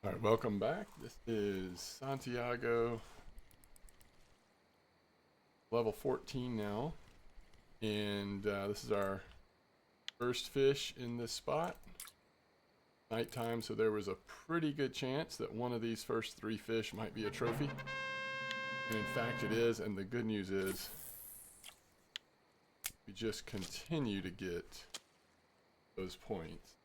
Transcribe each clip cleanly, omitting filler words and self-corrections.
All right, welcome back. This is Santiago, level 14 now, and this is our first fish in this spot. Nighttime, so there was a pretty good chance that one of these first three fish might be a trophy. And in fact it is, and the good news is we just continue to get those points.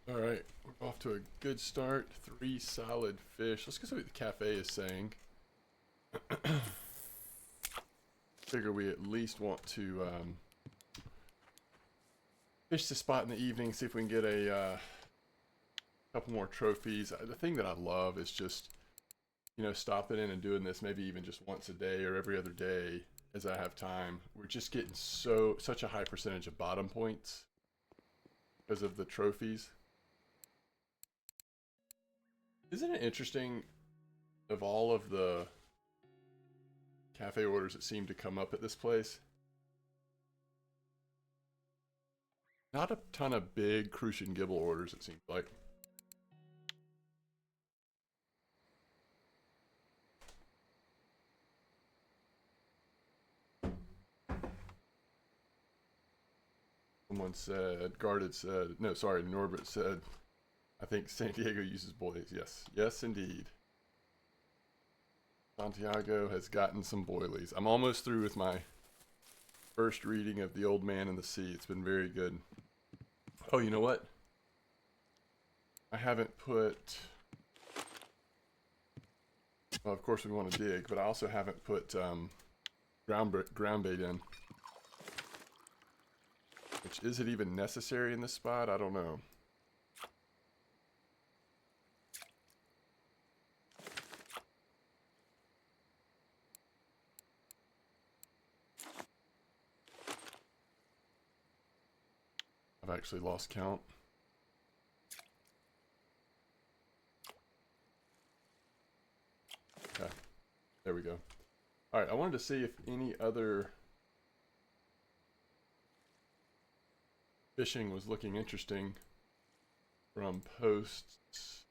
All right, we're off to a good start. 3 solid fish. Let's go see what the cafe is saying. Figure we at least want to fish the spot in the evening, see if we can get a couple more trophies. The thing that I love is just, stopping in and doing this maybe even just once a day or every other day as I have time. We're just getting such a high percentage of bottom points because of the trophies. Isn't it interesting, of all of the cafe orders that seem to come up at this place, not a ton of big Crucian Gibble orders, it seems like. Someone said, Guarded said, no, sorry, Norbert said, I think Santiago uses boilies. Yes, yes, indeed. Santiago has gotten some boilies. I'm almost through with my first reading of The Old Man and the Sea. It's been very good. Oh, you know what? I haven't put... Well, of course we want to dig, but I also haven't put ground bait in. Which, is it even necessary in this spot? I don't know. I've actually lost count. Okay, there we go. All right, I wanted to see if any other fishing was looking interesting from posts.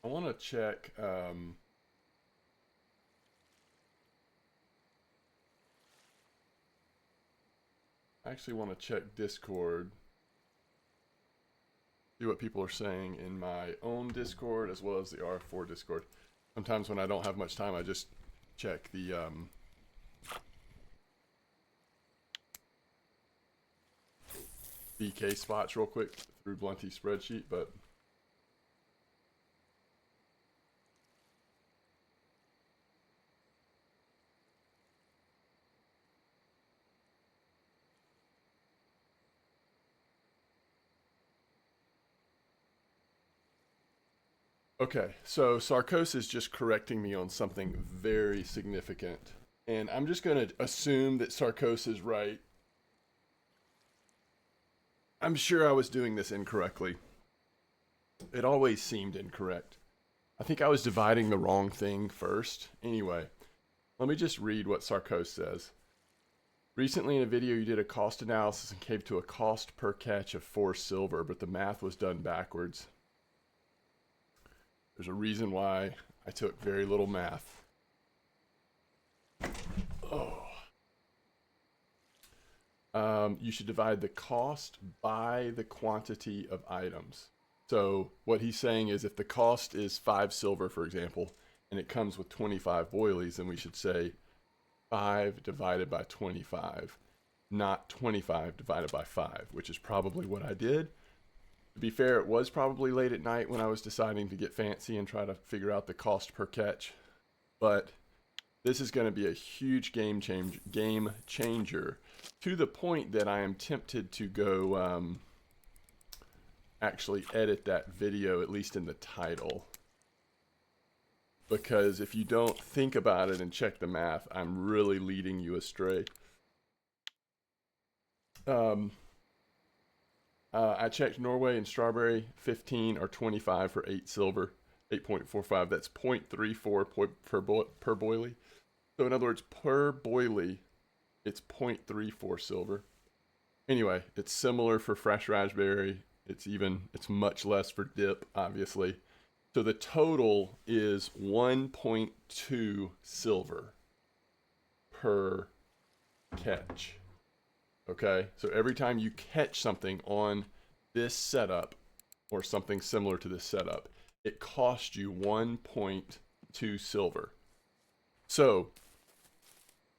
I want to check I actually want to check Discord, see what people are saying in my own Discord as well as the R4 Discord. Sometimes when I don't have much time, I just check the BK spots real quick through Blunty's spreadsheet, but okay, so Sarkos is just correcting me on something very significant. And I'm just going to assume that Sarkos is right. I'm sure I was doing this incorrectly. It always seemed incorrect. I think I was dividing the wrong thing first. Anyway, let me just read what Sarkos says. Recently in a video you did a cost analysis and came to a cost per catch of 4 silver, but the math was done backwards. There's a reason why I took very little math. Oh. You should divide the cost by the quantity of items. So what he's saying is if the cost is 5 silver, for example, and it comes with 25 boilies, then we should say 5 divided by 25, not 25 divided by 5, which is probably what I did. To be fair, it was probably late at night when I was deciding to get fancy and try to figure out the cost per catch. But this is going to be a huge game changer to the point that I am tempted to go actually edit that video, at least in the title. Because if you don't think about it and check the math, I'm really leading you astray. I checked Norway and Strawberry, 15 or 25 for 8 silver, 8.45. That's 0.34 per boilie. So in other words, per boilie, it's 0.34 silver. Anyway, it's similar for fresh raspberry. It's much less for dip, obviously. So the total is 1.2 silver per catch. Okay, so every time you catch something on this setup or something similar to this setup, it costs you 1.2 silver. So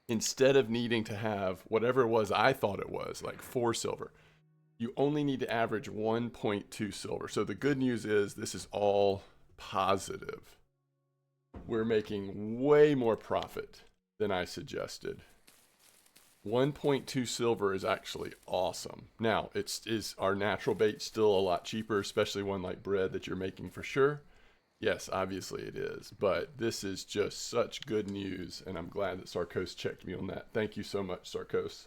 instead of needing to have whatever it was I thought it was, like 4 silver, you only need to average 1.2 silver. So the good news is this is all positive. We're making way more profit than I suggested. 1.2 silver is actually awesome. Now, is our natural bait still a lot cheaper, especially one like bread that you're making for sure? Yes, obviously it is, but this is just such good news, and I'm glad that Sarkos checked me on that. Thank you so much, Sarkos.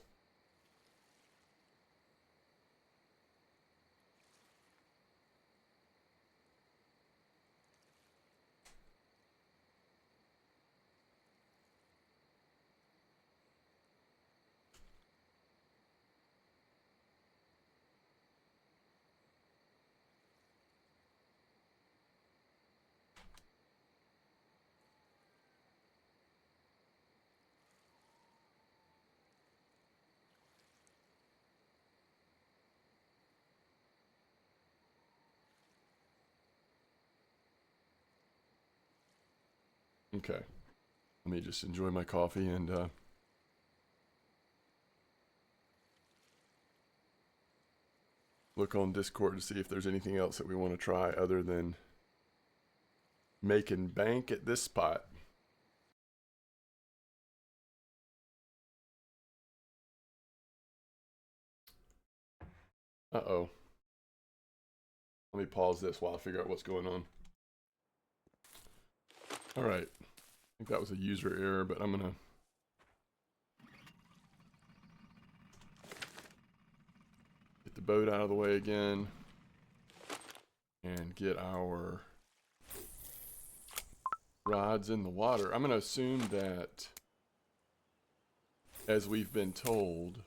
Okay, let me just enjoy my coffee and look on Discord to see if there's anything else that we want to try other than making bank at this spot. Uh-oh. Let me pause this while I figure out what's going on. All right. I think that was a user error, but I'm going to get the boat out of the way again and get our rods in the water. I'm going to assume that, as we've been told,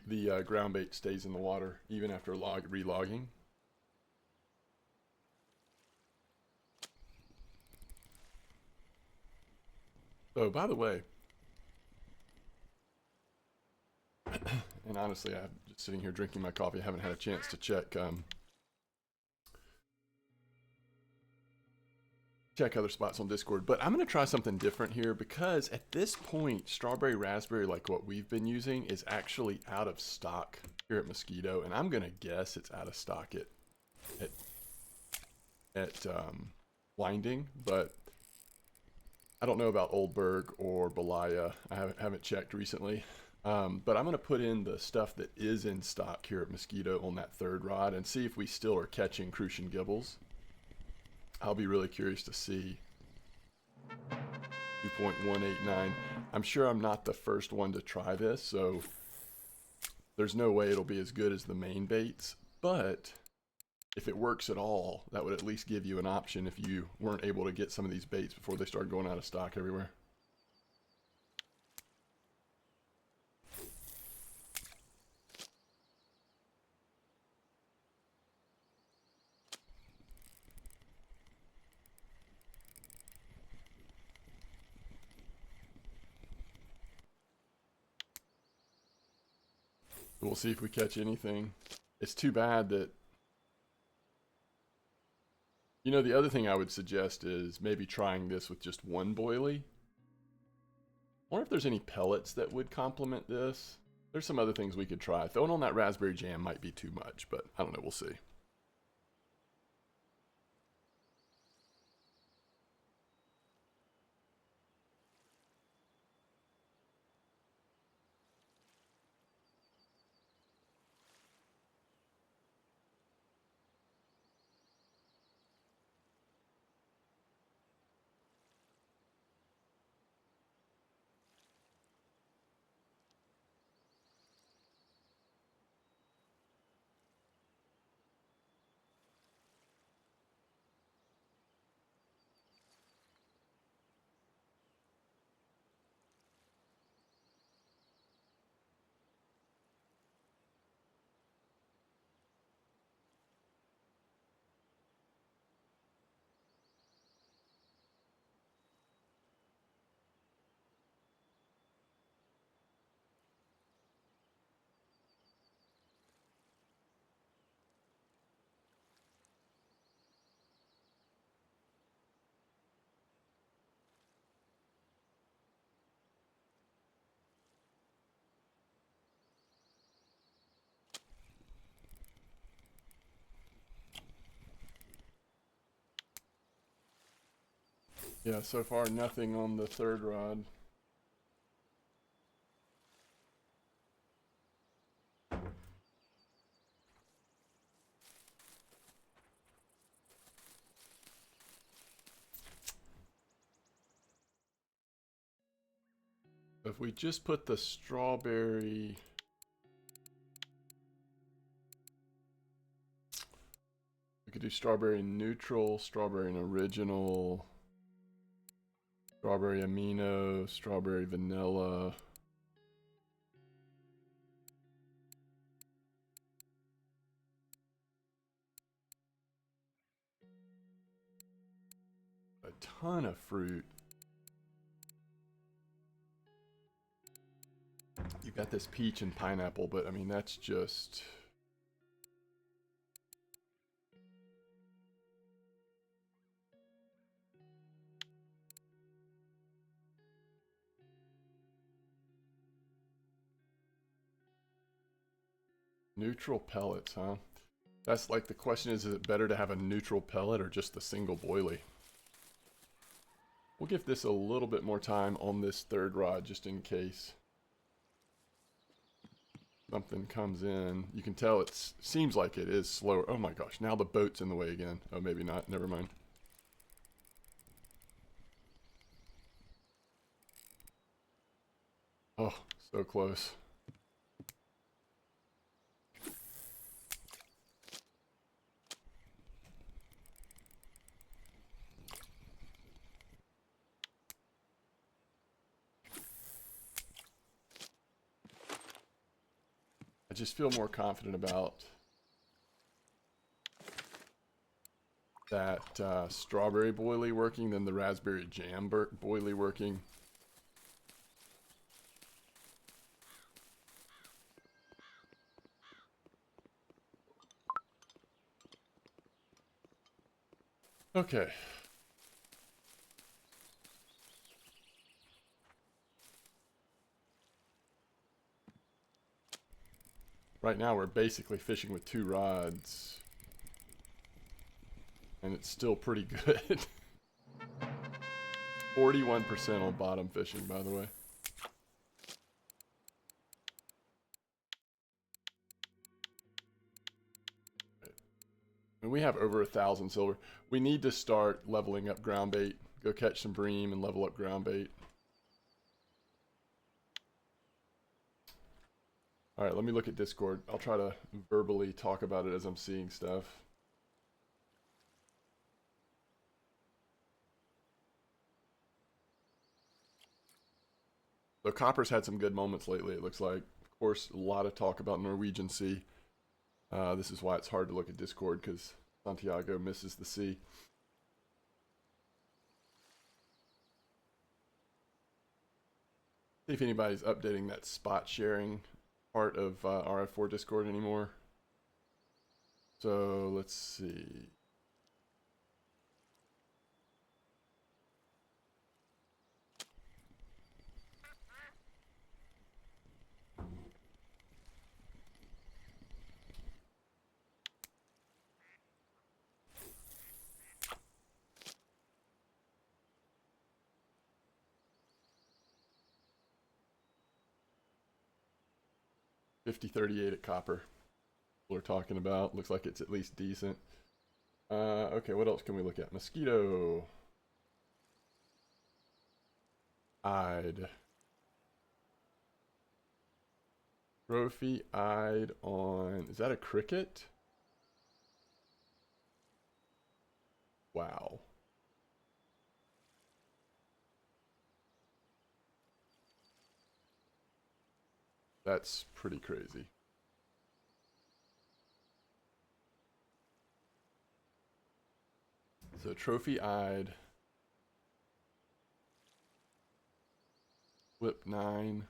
the ground bait stays in the water even after relogging. Oh, by the way, and honestly, I'm just sitting here drinking my coffee. I haven't had a chance to check other spots on Discord, but I'm going to try something different here because at this point, strawberry raspberry, like what we've been using, is actually out of stock here at Mosquito, and I'm going to guess it's out of stock at Winding, but I don't know about Oldberg or Belaya. I haven't checked recently. But I'm going to put in the stuff that is in stock here at Mosquito on that third rod and see if we still are catching Crucian gibbles. I'll be really curious to see. 2.189. I'm sure I'm not the first one to try this, so there's no way it'll be as good as the main baits, but if it works at all, that would at least give you an option if you weren't able to get some of these baits before they start going out of stock everywhere. We'll see if we catch anything. It's too bad that, you know, the other thing I would suggest is maybe trying this with just one boilie. I wonder if there's any pellets that would complement this. There's some other things we could try. Throwing on that raspberry jam might be too much, but I don't know, we'll see. Yeah, so far nothing on the third rod. If we just put the strawberry, we could do strawberry neutral, strawberry and original, strawberry amino, strawberry vanilla. A ton of fruit. You got this peach and pineapple, but I mean, that's just... Neutral pellets, huh? That's like the question is it better to have a neutral pellet or just the single boilie? We'll give this a little bit more time on this third rod just in case something comes in. You can tell it seems like it is slower. Oh my gosh, now the boat's in the way again. Oh, maybe not. Never mind. Oh, so close. I just feel more confident about that strawberry boilie working than the raspberry jam boilie working. Okay. Right now we're basically fishing with 2 rods. And it's still pretty good. 41% on bottom fishing, by the way. And we have over 1,000 silver. We need to start leveling up ground bait. Go catch some bream and level up ground bait. All right, let me look at Discord. I'll try to verbally talk about it as I'm seeing stuff. So Copper's had some good moments lately, it looks like. Of course, a lot of talk about Norwegian Sea. This is why it's hard to look at Discord, because Santiago misses the sea. See if anybody's updating that spot sharing part of RF4 Discord anymore. So let's see. $50.38 at Copper. We're talking about. Looks like it's at least decent. Okay, what else can we look at? Mosquito. Eyed. Trophy eyed on... Is that a cricket? Wow. That's pretty crazy. So trophy eyed. Flip 9.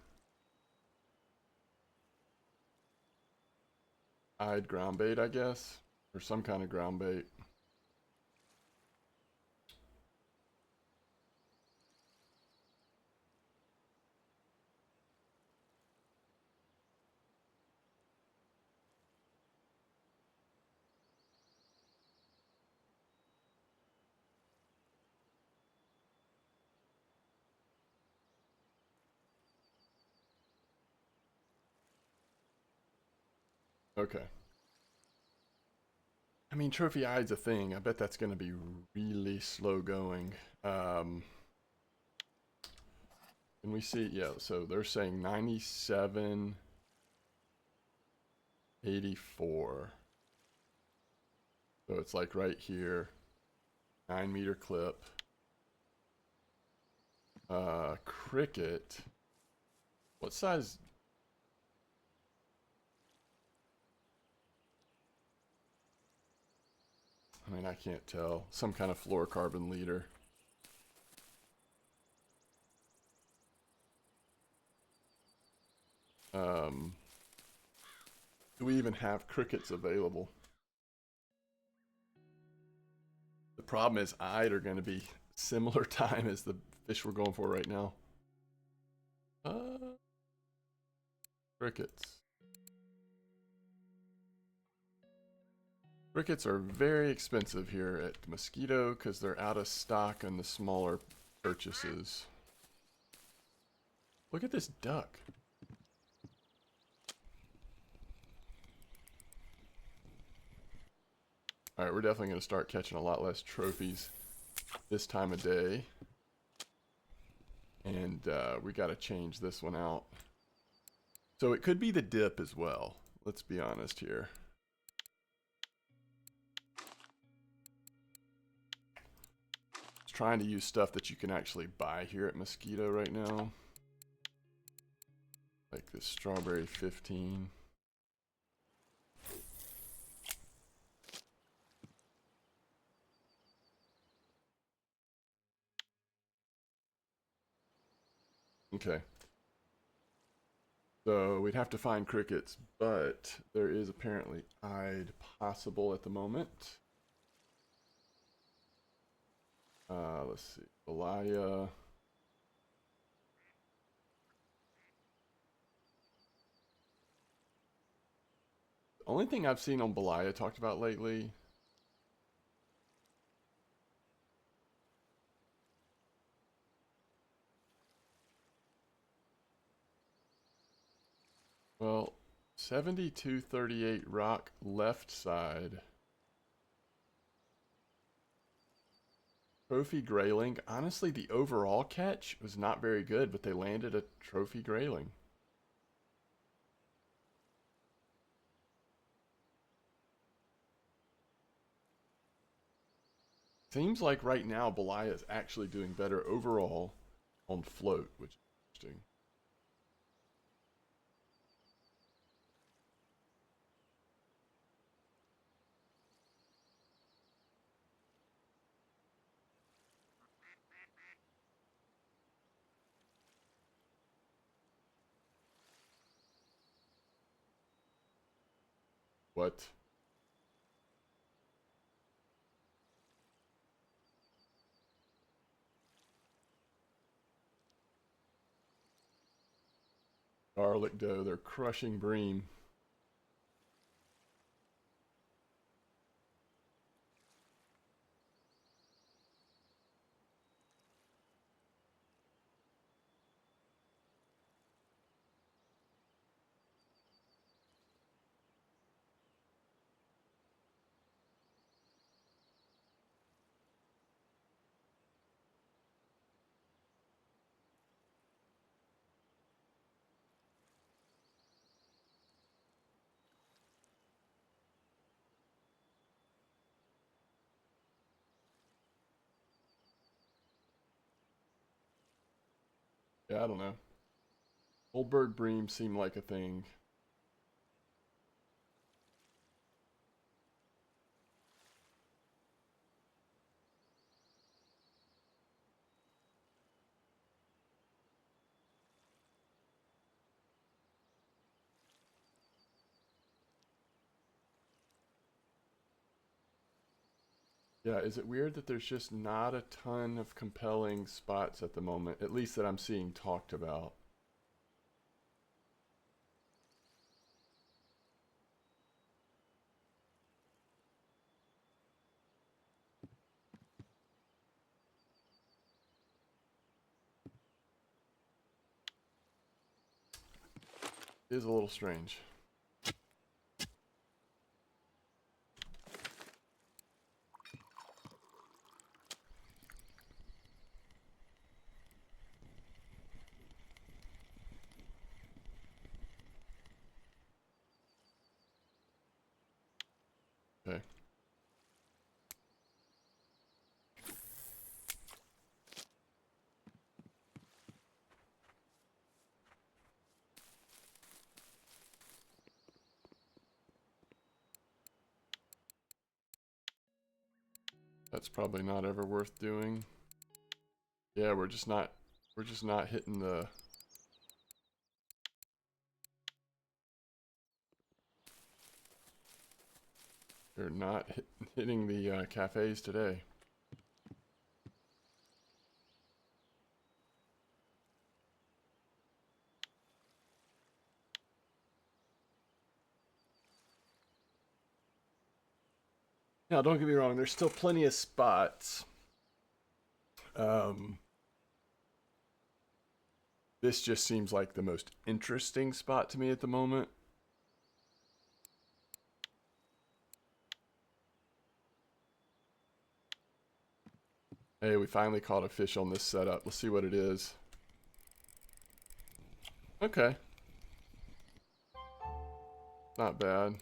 Eyed ground bait, I guess. Or some kind of ground bait. Okay. I mean, trophy eye's a thing. I bet that's going to be really slow going. Can we see? Yeah, so they're saying 97.84. So it's like right here, 9-meter clip. Cricket. What size? I mean, I can't tell. Some kind of fluorocarbon leader. Do we even have crickets available? The problem is eyed are going to be similar time as the fish we're going for right now. Crickets. Crickets are very expensive here at Mosquito because they're out of stock on the smaller purchases. Look at this duck. Alright, we're definitely going to start catching a lot less trophies this time of day. And we got to change this one out. So it could be the dip as well. Let's be honest here. Just trying to use stuff that you can actually buy here at Mosquito right now. Like this strawberry 15. Okay. So we'd have to find crickets, but there is apparently eyed possible at the moment. Let's see. Belaya. The only thing I've seen on Belaya talked about lately. Well, 72.38 rock left side. Trophy grayling. Honestly, the overall catch was not very good, but they landed a trophy grayling. Seems like right now Belaya is actually doing better overall on float, which is interesting. What? Garlic dough, they're crushing bream. Yeah, I don't know. Old bird bream seem like a thing. Yeah, is it weird that there's just not a ton of compelling spots at the moment, at least that I'm seeing talked about? It is a little strange. Okay. That's probably not ever worth doing. Yeah, we're just not hitting the... They're not hitting the cafes today. Now, don't get me wrong, there's still plenty of spots. This just seems like the most interesting spot to me at the moment. Hey, we finally caught a fish on this setup. Let's see what it is. Okay. Not bad.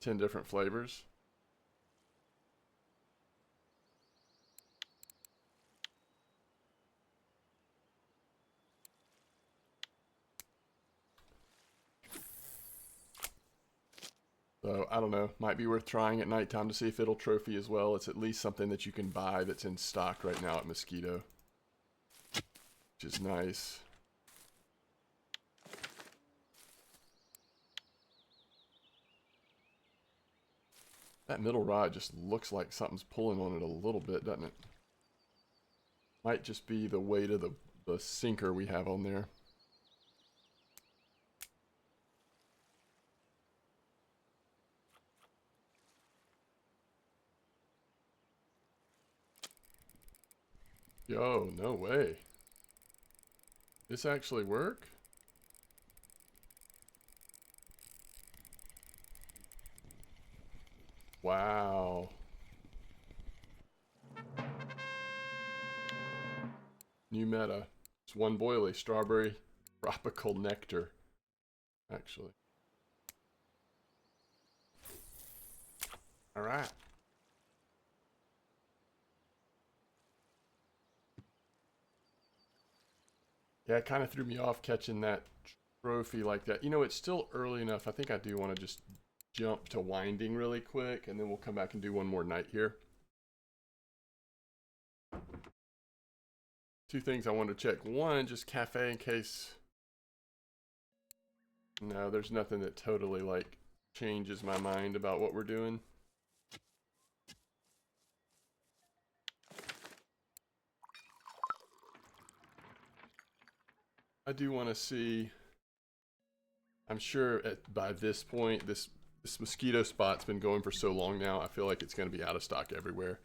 10 different flavors. So, I don't know. Might be worth trying at nighttime to see if it'll trophy as well. It's at least something that you can buy that's in stock right now at Mosquito, which is nice. That middle rod just looks like something's pulling on it a little bit, doesn't it? Might just be the weight of the sinker we have on there. Yo, no way. This actually work? Wow. New meta. It's one boilie, strawberry tropical nectar. Actually. All right. Yeah, it kind of threw me off catching that trophy like that. You know, it's still early enough. I think I do want to just jump to winding really quick, and then we'll come back and do one more night here. Two things I wanted to check. One, just cafe in case... No, there's nothing that totally, like, changes my mind about what we're doing. I do want to see... I'm sure by this point, this mosquito spot's been going for so long now, I feel like it's going to be out of stock everywhere.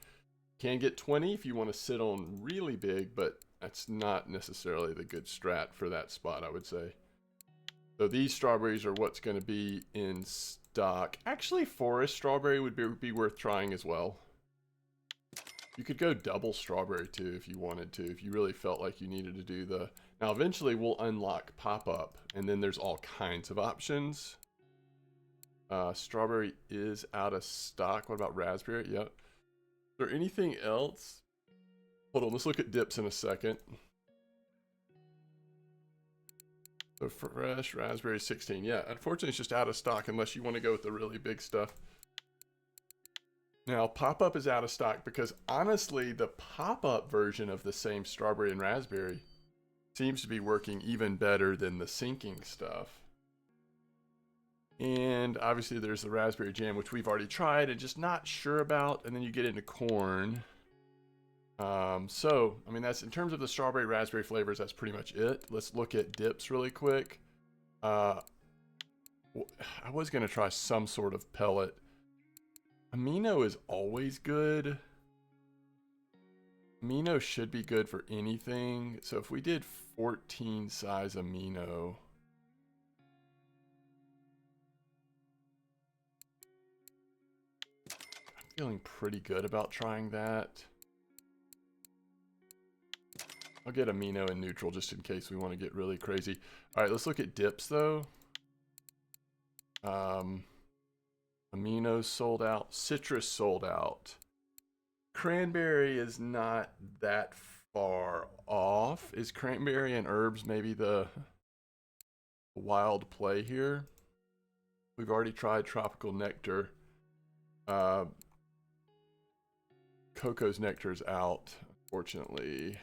Can get 20 if you want to sit on really big, but that's not necessarily the good strat for that spot, I would say. So these strawberries are what's going to be in stock. Actually, forest strawberry would be worth trying as well. You could go double strawberry too if you wanted to, if you really felt like you needed to do the... Now eventually we'll unlock pop-up, and then there's all kinds of options. Strawberry is out of stock. What about raspberry? Yep. Is there anything else? Hold on, let's look at dips in a second. So fresh raspberry 16. Yeah, unfortunately it's just out of stock unless you want to go with the really big stuff. Now, pop-up is out of stock because honestly, the pop-up version of the same strawberry and raspberry seems to be working even better than the sinking stuff. And obviously there's the raspberry jam, which we've already tried and just not sure about. And then you get into corn. So, I mean, that's in terms of the strawberry raspberry flavors, that's pretty much it. Let's look at dips really quick. I was going to try some sort of pellet. Amino is always good. Amino should be good for anything. So if we did 14 size amino. I'm feeling pretty good about trying that. I'll get amino and neutral just in case we want to get really crazy. All right, let's look at dips though. Amino sold out. Citrus sold out. Cranberry is not that far off. Is cranberry and herbs maybe the wild play here? We've already tried tropical nectar. Coco's nectar's out, unfortunately.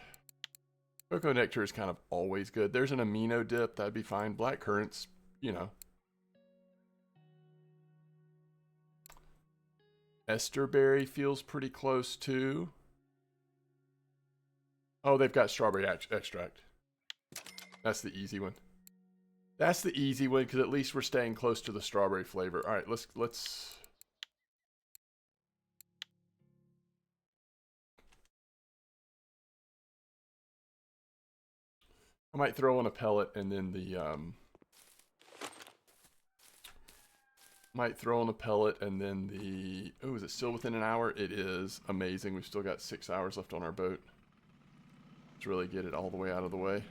Cocoa nectar is kind of always good. There's an amino dip, that'd be fine. Black currants, you know. Esterberry feels pretty close too. Oh, they've got strawberry extract. That's the easy one. That's the easy one because at least we're staying close to the strawberry flavor. All right, let's. I might throw on a pellet and then the might throw on a pellet and then the. Oh, is it still within an hour? It is. Amazing. We've still got 6 hours left on our boat. Let's really get it all the way out of the way.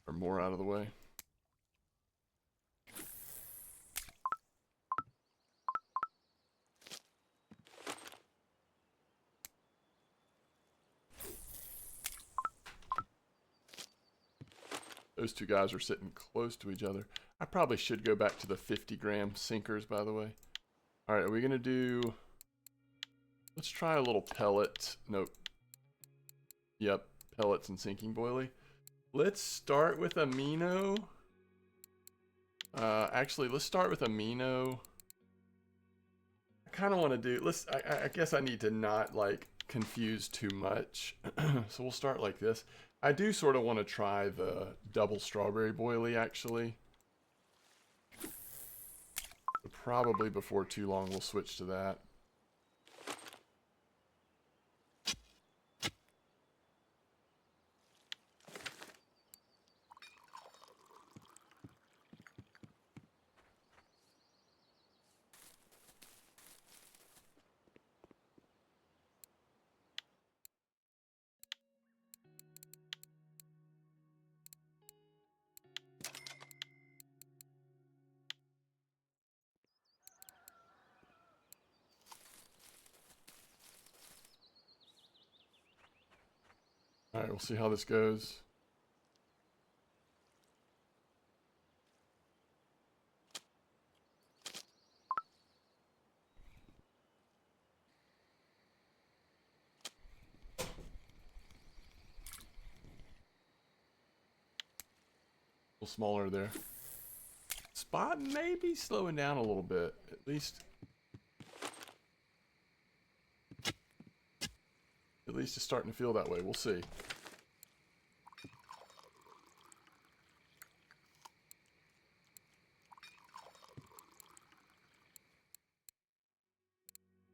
Or more out of the way. Those two guys are sitting close to each other. I probably should go back to the 50-gram sinkers, by the way. All right, are we going to do... Let's try a little pellet. Nope. Yep, pellets and sinking boilie. Let's start with amino. Actually, let's start with amino. I kind of want to do... I guess I need to not, like, confuse too much. So we'll start like this. I do sort of want to try the double strawberry boilie, actually. But probably before too long, we'll switch to that. All right, we'll see how this goes. A little smaller there. Spot may be slowing down a little bit, at least. At least it's starting to feel that way. We'll see.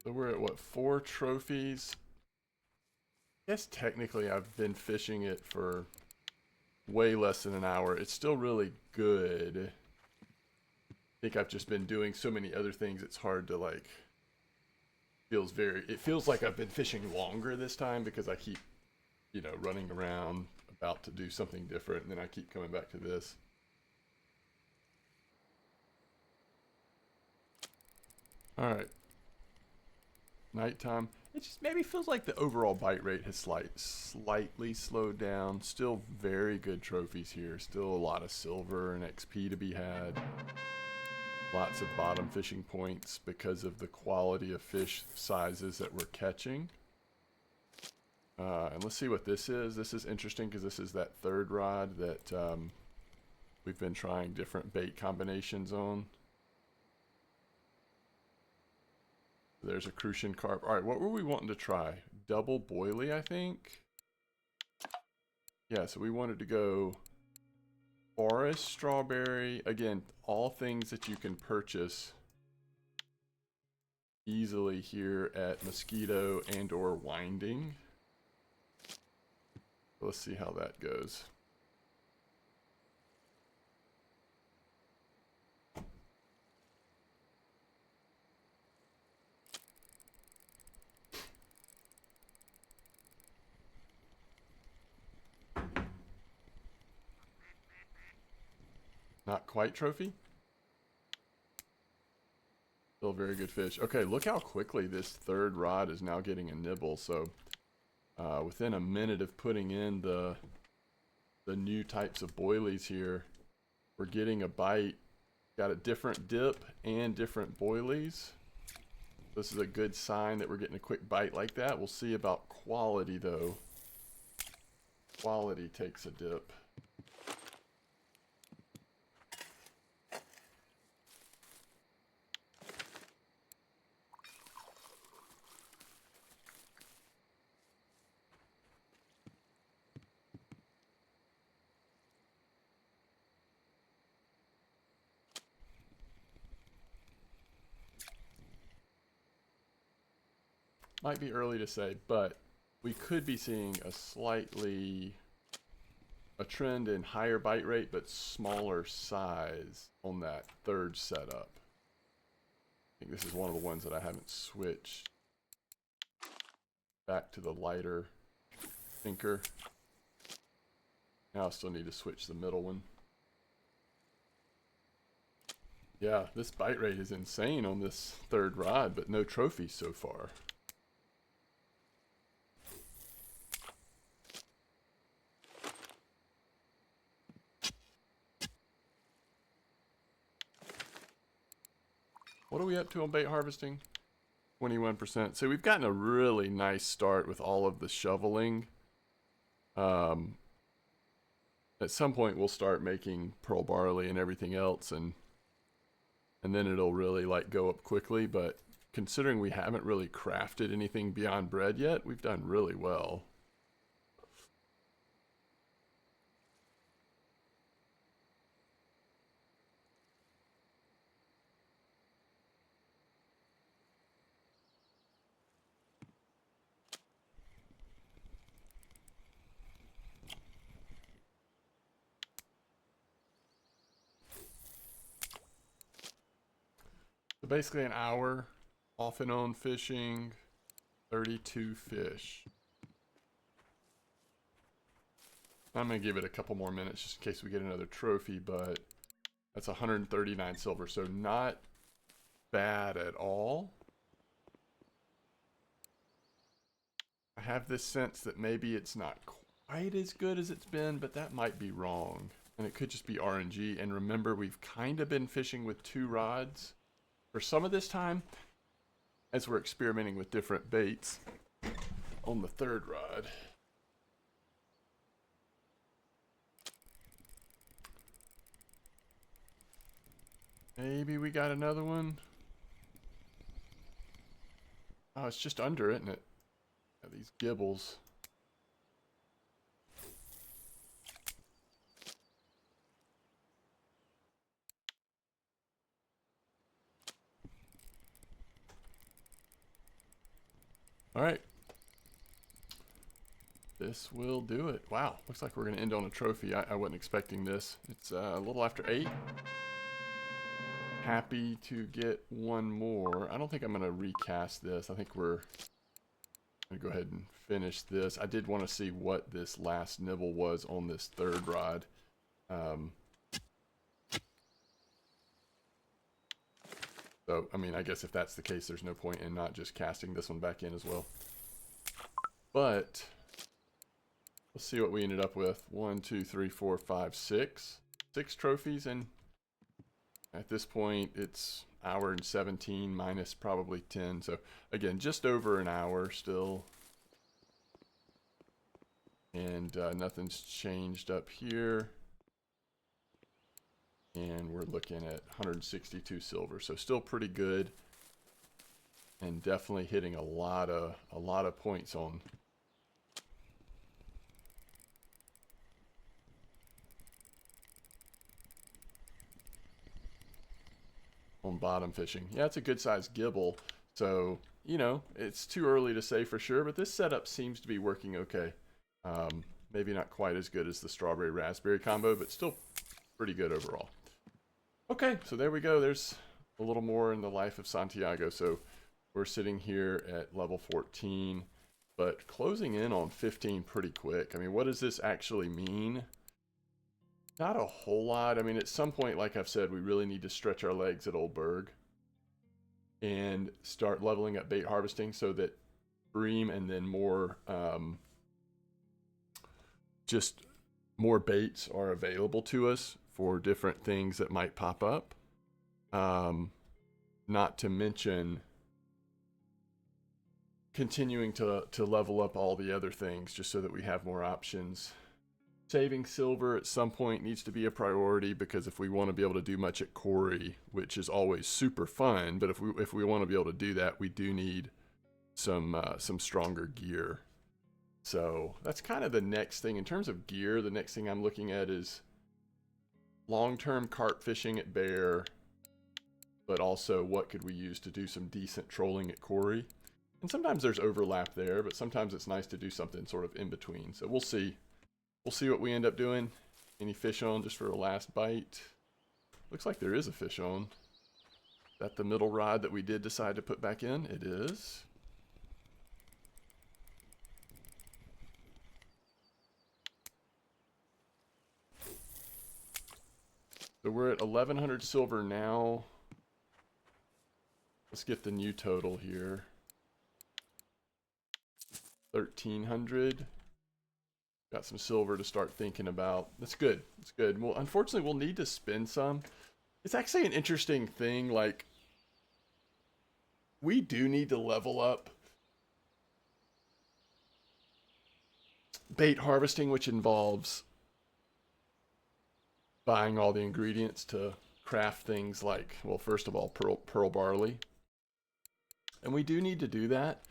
So we're at what, 4 trophies? I guess technically I've been fishing it for way less than an hour. It's still really good. I think I've just been doing so many other things, it's hard to like... It feels like I've been fishing longer this time because I keep, you know, running around about to do something different, and then I keep coming back to this. All right. Nighttime. It just maybe feels like the overall bite rate has slightly slowed down. Still very good trophies here. Still a lot of silver and XP to be had. Lots of bottom fishing points because of the quality of fish sizes that we're catching. And let's see what this is. This is interesting because this is that third rod that we've been trying different bait combinations on. There's a crucian carp. All right, what were we wanting to try? Double boilie, I think. Yeah, so we wanted to go forest strawberry. Again, all things that you can purchase easily here at Mosquito and or Winding. Let's see how that goes. Not quite trophy. Still a very good fish. Okay, look how quickly this third rod is now getting a nibble. So within a minute of putting in the new types of boilies here, we're getting a bite. Got a different dip and different boilies. This is a good sign that we're getting a quick bite like that. We'll see about quality though. Quality takes a dip. Might be early to say, but we could be seeing a trend in higher bite rate but smaller size on that third setup. I think this is one of the ones that I haven't switched back to the lighter sinker. Now I still need to switch the middle one. Yeah, this bite rate is insane on this third rod, but no trophies so far. What are we up to on bait harvesting? 21%. So we've gotten a really nice start with all of the shoveling. At some point we'll start making pearl barley and everything else, and then it'll really like go up quickly. But considering we haven't really crafted anything beyond bread yet, we've done really well. So basically an hour off and on fishing, 32 fish. I'm going to give it a couple more minutes just in case we get another trophy, but that's 139 silver, so not bad at all. I have this sense that maybe it's not quite as good as it's been, but that might be wrong. And it could just be RNG. And remember, we've kind of been fishing with 2 rods for some of this time as we're experimenting with different baits on the third rod. Maybe we got another one. Oh, it's just under, isn't it? Got these gibbles. All right. This will do it. Wow, looks like we're going to end on a trophy. I wasn't expecting this. It's a little after 8. Happy to get one more. I don't think I'm going to recast this. I think we're going to go ahead and finish this. I did want to see what this last nibble was on this third rod. So, I mean, I guess if that's the case, there's no point in not just casting this one back in as well. But let's see what we ended up with. 1, 2, 3, 4, 5, 6. 6 trophies, and at this point, it's hour and 17 minus probably 10. So, again, just over an hour still. And nothing's changed up here. And we're looking at 162 silver, so still pretty good, and definitely hitting a lot of points on bottom fishing. Yeah, it's a good sized gibble, so you know it's too early to say for sure, but this setup seems to be working okay. Maybe not quite as good as the strawberry raspberry combo, but still pretty good overall. Okay, so there we go. There's a little more in the life of Santiago. So we're sitting here at level 14, but closing in on 15 pretty quick. I mean, what does this actually mean? Not a whole lot. I mean, at some point, like I've said, we really need to stretch our legs at Old Berg. and start leveling up bait harvesting so that bream and then more just more baits are available to us for different things that might pop up. Not to mention continuing to level up all the other things just so that we have more options. Saving silver at some point needs to be a priority, because if we want to be able to do much at quarry, which is always super fun, but if we want to be able to do that, we do need some stronger gear. So that's kind of the next thing in terms of gear. The next thing I'm looking at is long-term carp fishing at Bear, but also what could we use to do some decent trolling at quarry. And sometimes there's overlap there, but sometimes it's nice to do something sort of in between. So we'll see. We'll see what we end up doing. Any fish on just for a last bite? Looks like there is a fish on. Is that the middle rod that we did decide to put back in? It is. So we're at 1,100 silver now. Let's get the new total here. 1,300. Got some silver to start thinking about. That's good. That's good. Well, unfortunately, we'll need to spend some. It's actually an interesting thing. Like, we do need to level up bait harvesting, which involves buying all the ingredients to craft things like, well, first of all, pearl barley. And we do need to do that.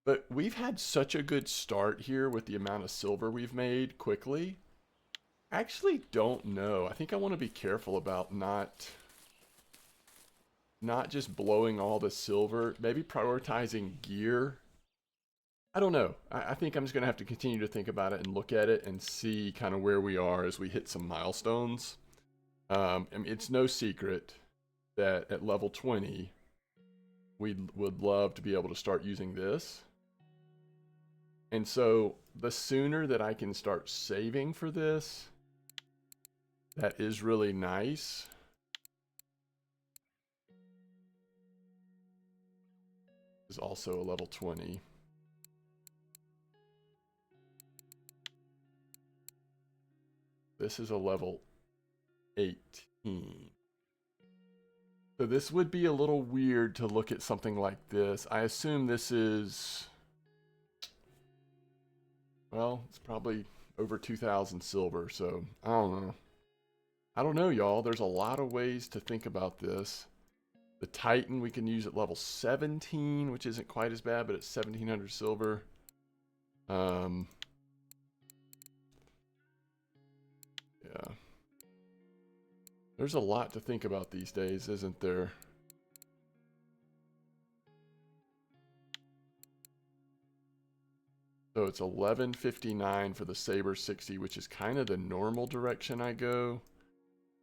But we've had such a good start here with the amount of silver we've made quickly. I actually don't know. I think I want to be careful about not just blowing all the silver. Maybe prioritizing gear. I don't know. I think I'm just going to have to continue to think about it and look at it and see kind of where we are as we hit some milestones. I mean, it's no secret that at level 20, we would love to be able to start using this. And so the sooner that I can start saving for this, that is really nice. This is also a level 20. This is a level 18. So this would be a little weird to look at something like this. I assume this is... well, it's probably over 2,000 silver, so I don't know. I don't know, y'all. There's a lot of ways to think about this. The Titan we can use at level 17, which isn't quite as bad, but it's 1,700 silver. Yeah. There's a lot to think about these days, isn't there? So it's 1159 for the Saber 60, which is kind of the normal direction I go.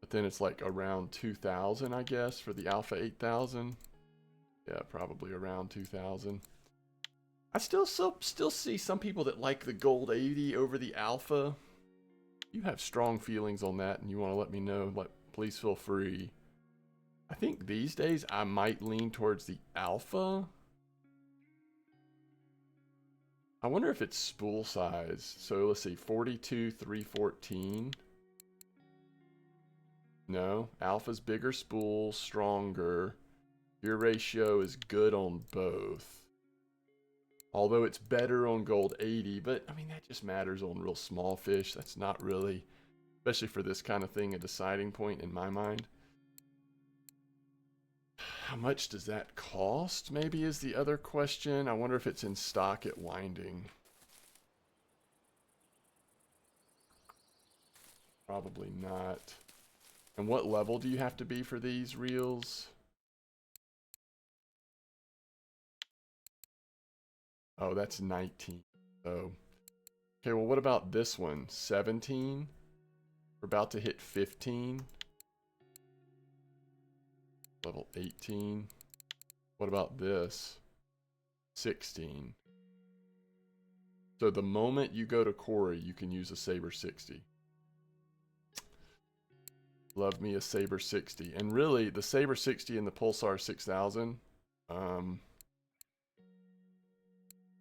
But then it's like around 2,000, I guess, for the Alpha 8000. Yeah, probably around 2,000. I still see some people that like the Gold 80 over the Alpha. If you have strong feelings on that and you want to let me know, please feel free. I think these days I might lean towards the Alpha. I wonder if it's spool size. So let's see, 42, 314. No, Alpha's bigger spool, stronger. Gear ratio is good on both. Although it's better on Gold 80, but I mean, that just matters on real small fish. That's not really, especially for this kind of thing, a deciding point in my mind. How much does that cost, maybe, is the other question. I wonder if it's in stock at Winding. Probably not. And what level do you have to be for these reels? Oh, that's 19. So, okay, well, what about this one? 17? We're about to hit 15. Level 18. What about this? 16. So the moment you go to Quarry, you can use a Saber 60. Love me a Saber 60. And really, the Saber 60 and the Pulsar 6000 They're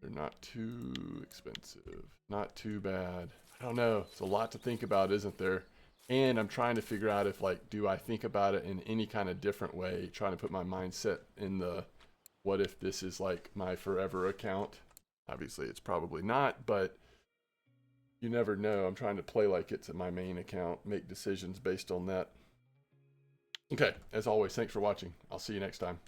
not too expensive. Not too bad. I don't know. It's a lot to think about, isn't there? And I'm trying to figure out if, like, do I think about it in any kind of different way? Trying to put my mindset in the, what if this is like my forever account? Obviously, it's probably not, but you never know. I'm trying to play like it's my main account, make decisions based on that. Okay, as always, thanks for watching. I'll see you next time.